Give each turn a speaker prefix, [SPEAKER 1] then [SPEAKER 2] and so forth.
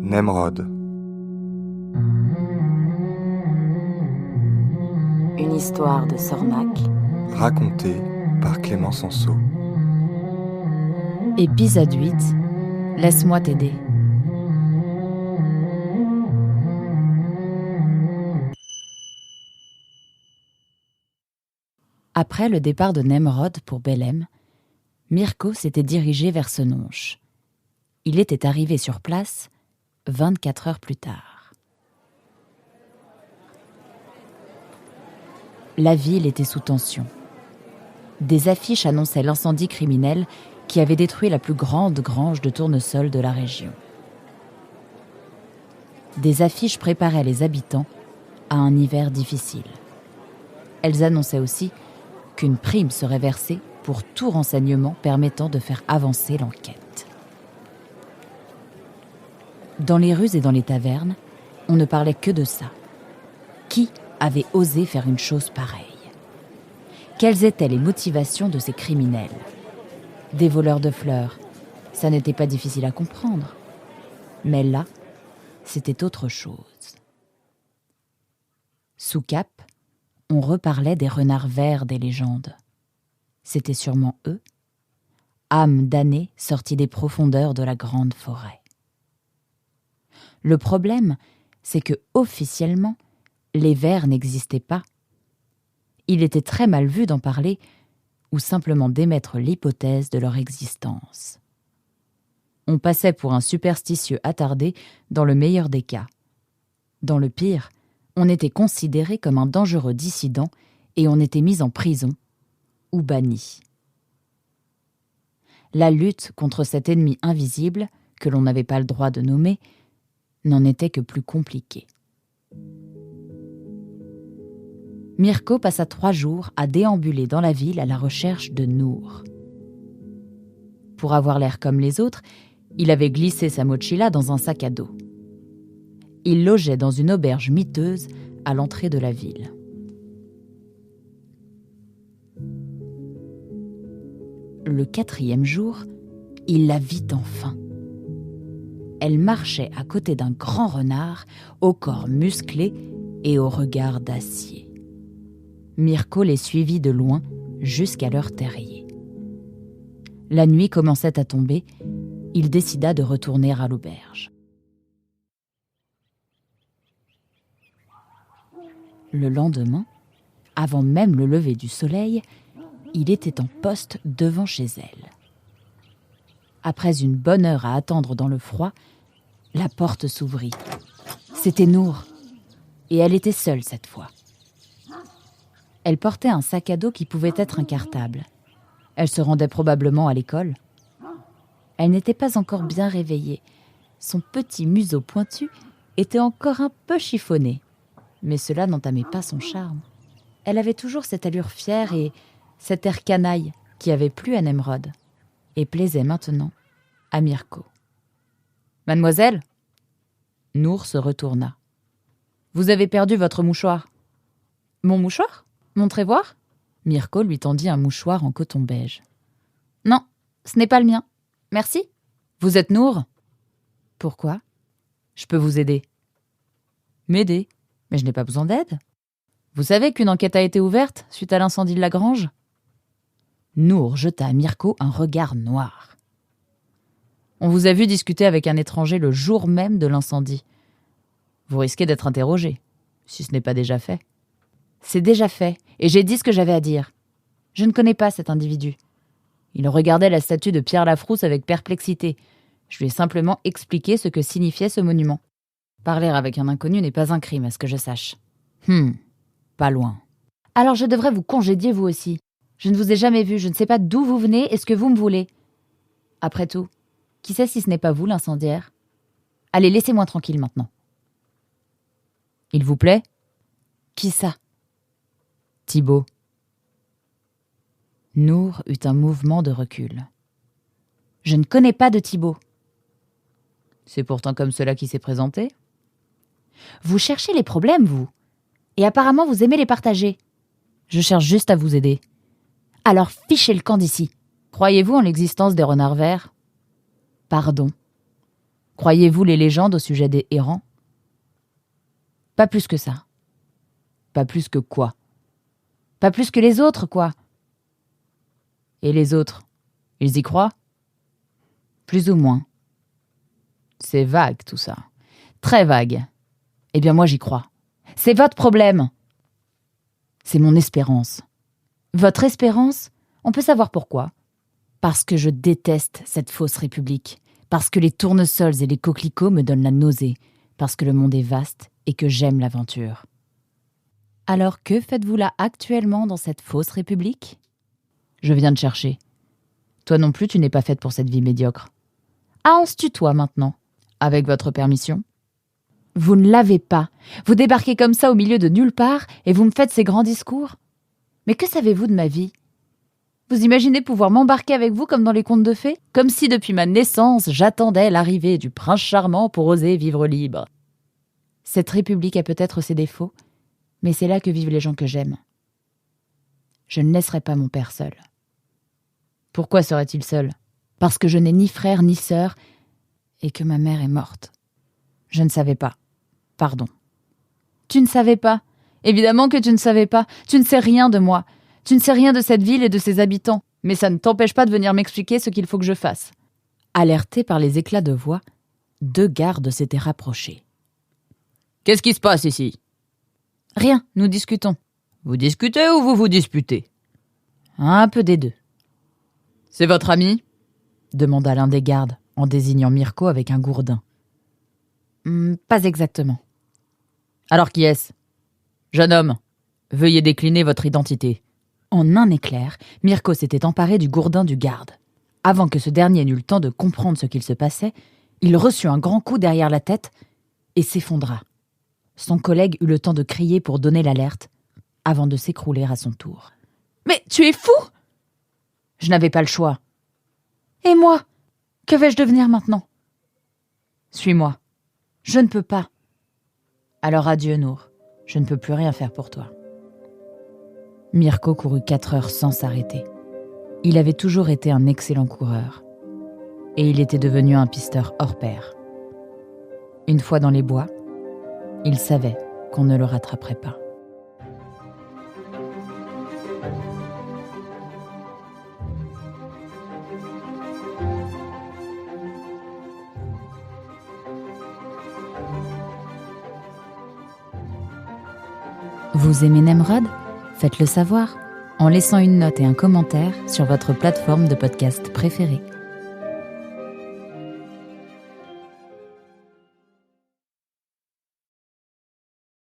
[SPEAKER 1] Nemrod.
[SPEAKER 2] Une histoire de Sornac.
[SPEAKER 1] Racontée par Clément Sanso.
[SPEAKER 3] Épisode 8. Laisse-moi t'aider. Après le départ de Nemrod pour Belém, Mirko s'était dirigé vers Senonches. Il était arrivé sur place 24 heures plus tard. La ville était sous tension. Des affiches annonçaient l'incendie criminel qui avait détruit la plus grande grange de tournesol de la région. Des affiches préparaient les habitants à un hiver difficile. Elles annonçaient aussi qu'une prime serait versée pour tout renseignement permettant de faire avancer l'enquête. Dans les rues et dans les tavernes, on ne parlait que de ça. Qui avait osé faire une chose pareille ? Quelles étaient les motivations de ces criminels ? Des voleurs de fleurs, ça n'était pas difficile à comprendre. Mais là, c'était autre chose. Sous Cap, on reparlait des renards verts des légendes. C'était sûrement eux, âmes damnées sorties des profondeurs de la grande forêt. Le problème, c'est que officiellement, les vers n'existaient pas. Il était très mal vu d'en parler ou simplement d'émettre l'hypothèse de leur existence. On passait pour un superstitieux attardé dans le meilleur des cas. Dans le pire, on était considéré comme un dangereux dissident et on était mis en prison ou banni. La lutte contre cet ennemi invisible, que l'on n'avait pas le droit de nommer, n'en était que plus compliquée. Mirko passa 3 jours à déambuler dans la ville à la recherche de Nour. Pour avoir l'air comme les autres, il avait glissé sa mochila dans un sac à dos. Il logeait dans une auberge miteuse à l'entrée de la ville. Le 4e jour, il la vit enfin. Elle marchait à côté d'un grand renard, au corps musclé et au regard d'acier. Mirko les suivit de loin jusqu'à leur terrier. La nuit commençait à tomber, il décida de retourner à l'auberge. Le lendemain, avant même le lever du soleil, il était en poste devant chez elle. Après une bonne heure à attendre dans le froid, la porte s'ouvrit. C'était Nour, et elle était seule cette fois. Elle portait un sac à dos qui pouvait être un cartable. Elle se rendait probablement à l'école. Elle n'était pas encore bien réveillée. Son petit museau pointu était encore un peu chiffonné. Mais cela n'entamait pas son charme. Elle avait toujours cette allure fière et cet air canaille qui avait plu à Nemrod et plaisait maintenant à Mirko. « Mademoiselle ?» Nour se retourna. « Vous avez perdu votre mouchoir. »« Mon mouchoir ? Montrez voir ?» Mirko lui tendit un mouchoir en coton beige. « Non, ce n'est pas le mien. Merci. »« Vous êtes Nour ? » ?»« Pourquoi ? » ?»« Je peux vous aider. »« M'aider ? Mais je n'ai pas besoin d'aide. Vous savez qu'une enquête a été ouverte suite à l'incendie de la grange ?» Nour jeta à Mirko un regard noir. « On vous a vu discuter avec un étranger le jour même de l'incendie. Vous risquez d'être interrogé, si ce n'est pas déjà fait. »« C'est déjà fait, et j'ai dit ce que j'avais à dire. Je ne connais pas cet individu. Il regardait la statue de Pierre Lafrousse avec perplexité. Je lui ai simplement expliqué ce que signifiait ce monument. Parler avec un inconnu n'est pas un crime, à ce que je sache. » Pas loin. « Alors je devrais vous congédier vous aussi. Je ne vous ai jamais vu, je ne sais pas d'où vous venez et ce que vous me voulez. Après tout, qui sait si ce n'est pas vous l'incendiaire ? Allez, laissez-moi tranquille maintenant. »« Il vous plaît ? » ?»« Qui ça ? » ?»« Thibaut. » Nour eut un mouvement de recul. « Je ne connais pas de Thibaut. »« C'est pourtant comme cela qui s'est présenté. »« Vous cherchez les problèmes, vous. Et apparemment, vous aimez les partager. Je cherche juste à vous aider. Alors fichez le camp d'ici. Croyez-vous en l'existence des renards verts ? Pardon. Croyez-vous les légendes au sujet des errants ? Pas plus que ça. Pas plus que quoi ? Pas plus que les autres, quoi. Et les autres, ils y croient ? Plus ou moins. C'est vague, tout ça. Très vague. Eh bien, moi, j'y crois. C'est votre problème. C'est mon espérance. Votre espérance ? On peut savoir pourquoi. Parce que je déteste cette fausse république. Parce que les tournesols et les coquelicots me donnent la nausée. Parce que le monde est vaste et que j'aime l'aventure. Alors que faites-vous là actuellement dans cette fausse république ? Je viens de chercher. Toi non plus, tu n'es pas faite pour cette vie médiocre. Ah, on se tutoie maintenant. Avec votre permission ? Vous ne l'avez pas. Vous débarquez comme ça au milieu de nulle part et vous me faites ces grands discours ? Mais que savez-vous de ma vie ? Vous imaginez pouvoir m'embarquer avec vous comme dans les contes de fées ? Comme si depuis ma naissance, j'attendais l'arrivée du prince charmant pour oser vivre libre. Cette république a peut-être ses défauts, mais c'est là que vivent les gens que j'aime. Je ne laisserai pas mon père seul. Pourquoi serait-il seul ? Parce que je n'ai ni frère ni sœur et que ma mère est morte. Je ne savais pas. Pardon. Tu ne savais pas ? Évidemment que tu ne savais pas. Tu ne sais rien de moi. Tu ne sais rien de cette ville et de ses habitants. Mais ça ne t'empêche pas de venir m'expliquer ce qu'il faut que je fasse. Alertés par les éclats de voix, 2 gardes s'étaient rapprochés. Qu'est-ce qui se passe ici ? Rien, nous discutons. Vous discutez ou vous vous disputez ? Un peu des deux. C'est votre ami ? Demanda l'un des gardes, en désignant Mirko avec un gourdin. Pas exactement. Alors qui est-ce ? Jeune homme, veuillez décliner votre identité. En un éclair, Mirko s'était emparé du gourdin du garde. Avant que ce dernier n'eût le temps de comprendre ce qu'il se passait, il reçut un grand coup derrière la tête et s'effondra. Son collègue eut le temps de crier pour donner l'alerte, avant de s'écrouler à son tour. « Mais tu es fou !» Je n'avais pas le choix. « Et moi ? Que vais-je devenir maintenant ?»« Suis-moi. »« Je ne peux pas. »« Alors adieu, Nour. Je ne peux plus rien faire pour toi. » Mirko courut 4 heures sans s'arrêter. Il avait toujours été un excellent coureur. Et il était devenu un pisteur hors pair. Une fois dans les bois, il savait qu'on ne le rattraperait pas. Vous aimez Nemrod ? Faites-le savoir en laissant une note et un commentaire sur votre plateforme de podcast préférée.